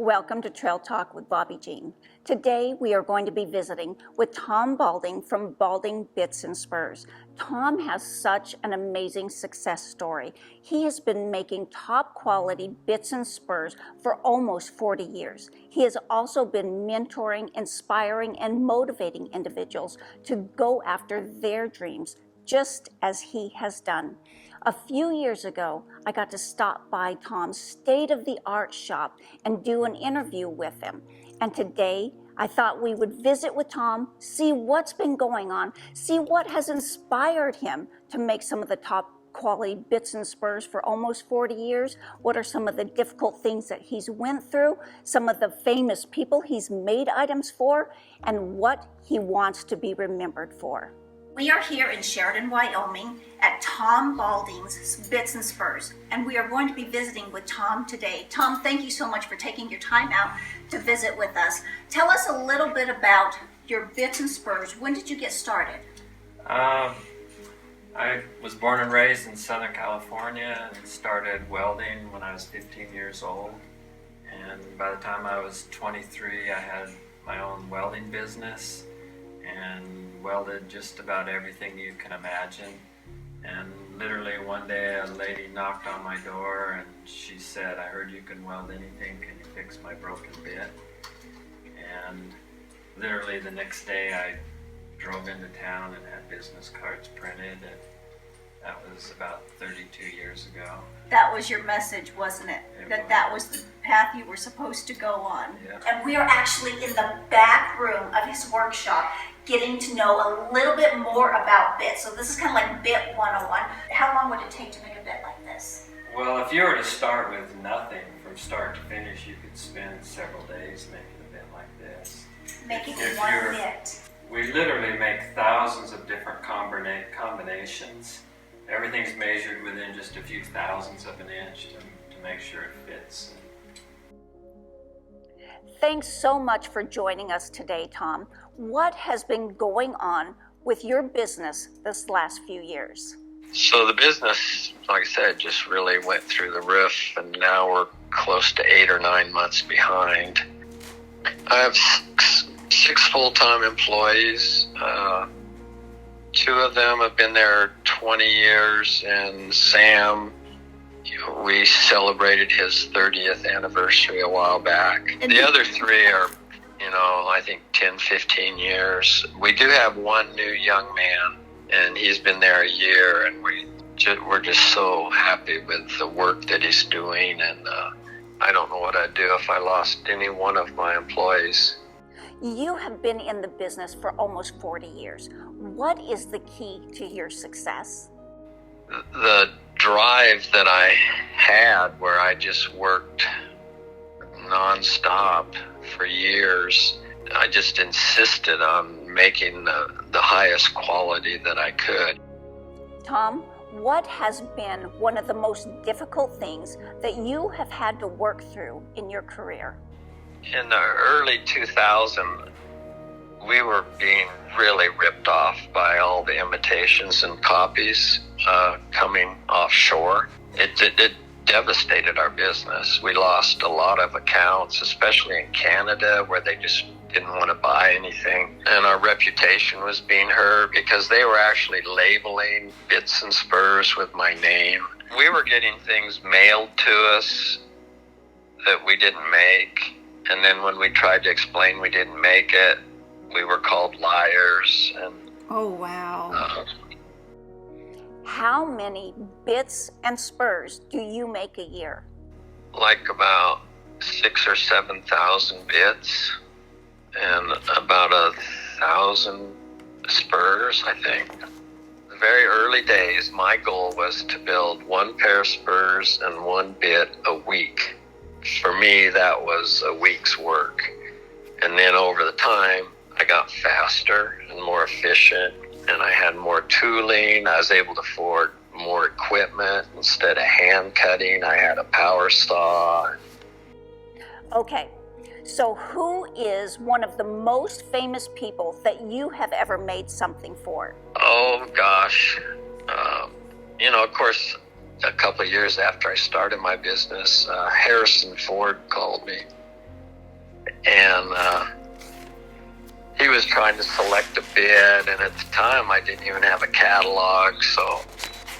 Welcome to Trail Talk with Bobbi Jeen. Today we are going to be visiting with Tom Balding from Balding Bits Spurs. Tom has such an amazing success story. He has been making top quality bits and spurs for almost 40 years. He has also been mentoring, inspiring, and motivating individuals to go after their dreams, just as he has done. A few years ago, I got to stop by Tom's state-of-the-art shop and do an interview with him. And today, I thought we would visit with Tom, see what's been going on, see what has inspired him to make some of the top quality bits and spurs for almost 40 years. What are some of the difficult things that he's went through, some of the famous people he's made items for, and what he wants to be remembered for. We are here in Sheridan, Wyoming at Tom Balding's Bits and Spurs, and we are going to be visiting with Tom today. Tom, thank you so much for taking your time out to visit with us. Tell us a little bit about your Bits and Spurs. When did you get started? I was born and raised in Southern California and started welding when I was 15 years old. And by the time I was 23, I had my own welding business and welded just about everything you can imagine. And literally one day a lady knocked on my door and she said, "I heard you can weld anything, can you fix my broken bit?" And literally the next day I drove into town and had business cards printed, and that was about 32 years ago. That was your message, wasn't it? That was the path you were supposed to go on. Yeah. And we are actually in the back room of his workshop, getting to know a little bit more about bits. So this is kind of like Bit 101. How long would it take to make a bit like this? Well, if you were to start with nothing from start to finish, you could spend several days making a bit like this. Making If one you're- bit. We literally make thousands of different combinations. Everything's measured within just a few thousandths of an inch to make sure it fits. Thanks so much for joining us today, Tom. What has been going on with your business this last few years? So the business, like I said, just really went through the roof, and now we're close to 8 or 9 months behind. I have six full-time employees. 2 of them have been there 20 years, and Sam, we celebrated his 30th anniversary a while back. The other 3 are, I think 10, 15 years. We do have one new young man, and he's been there a year, and we're just so happy with the work that he's doing, and I don't know what I'd do if I lost any one of my employees. You have been in the business for almost 40 years. What is the key to your success? The drive that I had, where I just worked nonstop for years, I just insisted on making the highest quality that I could. Tom, what has been one of the most difficult things that you have had to work through in your career? In the early 2000s, we were being really ripped off by all the imitations and copies coming offshore. It devastated our business. We lost a lot of accounts, especially in Canada, where they just didn't want to buy anything. And our reputation was being hurt because they were actually labeling Bits and Spurs with my name. We were getting things mailed to us that we didn't make. And then when we tried to explain we didn't make it, we were called liars. And oh, wow. How many bits and spurs do you make a year? Like about 6,000 or 7,000 bits and about 1,000 spurs, I think. The very early days, my goal was to build 1 pair of spurs and 1 bit a week. For me, that was a week's work. And then over the time, I got faster and more efficient, and I had more tooling. I was able to afford more equipment. Instead of hand cutting, I had a power saw. Okay, so who is one of the most famous people that you have ever made something for? Oh, gosh. Of course, a couple of years after I started my business, Harrison Ford called me And he was trying to select a bit, and at the time I didn't even have a catalog, so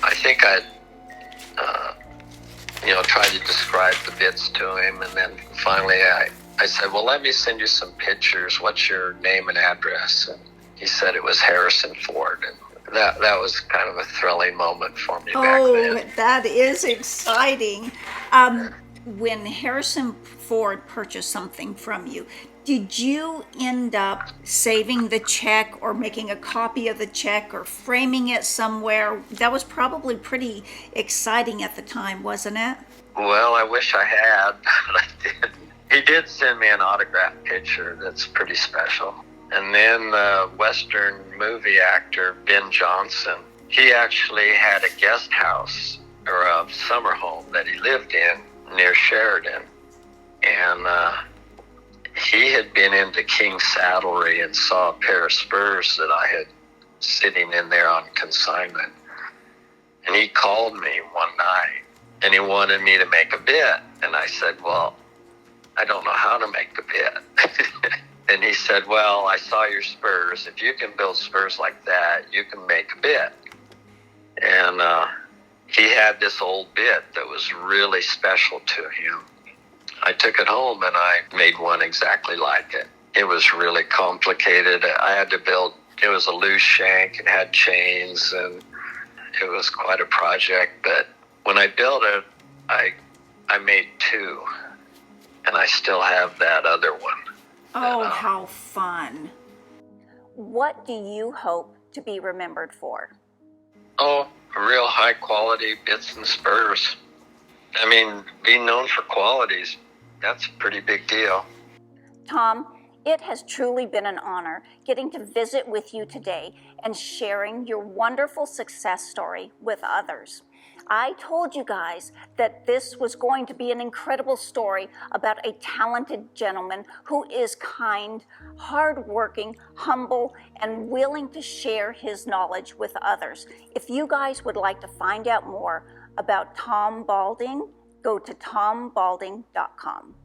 I think I tried to describe the bits to him, and then finally I said, well, let me send you some pictures. What's your name and address? And he said it was Harrison Ford, and that was kind of a thrilling moment for me back then. Oh, that is exciting. When Harrison Ford purchased something from you, did you end up saving the check or making a copy of the check or framing it somewhere? That was probably pretty exciting at the time, wasn't it? Well, I wish I had, but I didn't. He did send me an autographed picture that's pretty special. And then the Western movie actor, Ben Johnson, he actually had a guest house or a summer home that he lived in near Sheridan. And he had been into King's Saddlery and saw a pair of Spurs that I had sitting in there on consignment. And he called me one night and he wanted me to make a bid. And I said, well, I don't know how to make a bid. And he said, well, I saw your Spurs. If you can build Spurs like that, you can make a bid. And he had this old bid that was really special to him. I took it home and I made one exactly like it. It was really complicated. I had to build, it was a loose shank, it had chains, and it was quite a project. But when I built it, I made two, and I still have that other one. Oh, how fun. What do you hope to be remembered for? Oh, real high quality bits and spurs. I mean, being known for qualities, that's a pretty big deal. Tom, it has truly been an honor getting to visit with you today and sharing your wonderful success story with others. I told you guys that this was going to be an incredible story about a talented gentleman who is kind, hardworking, humble, and willing to share his knowledge with others. If you guys would like to find out more about Tom Balding, go to tombalding.com.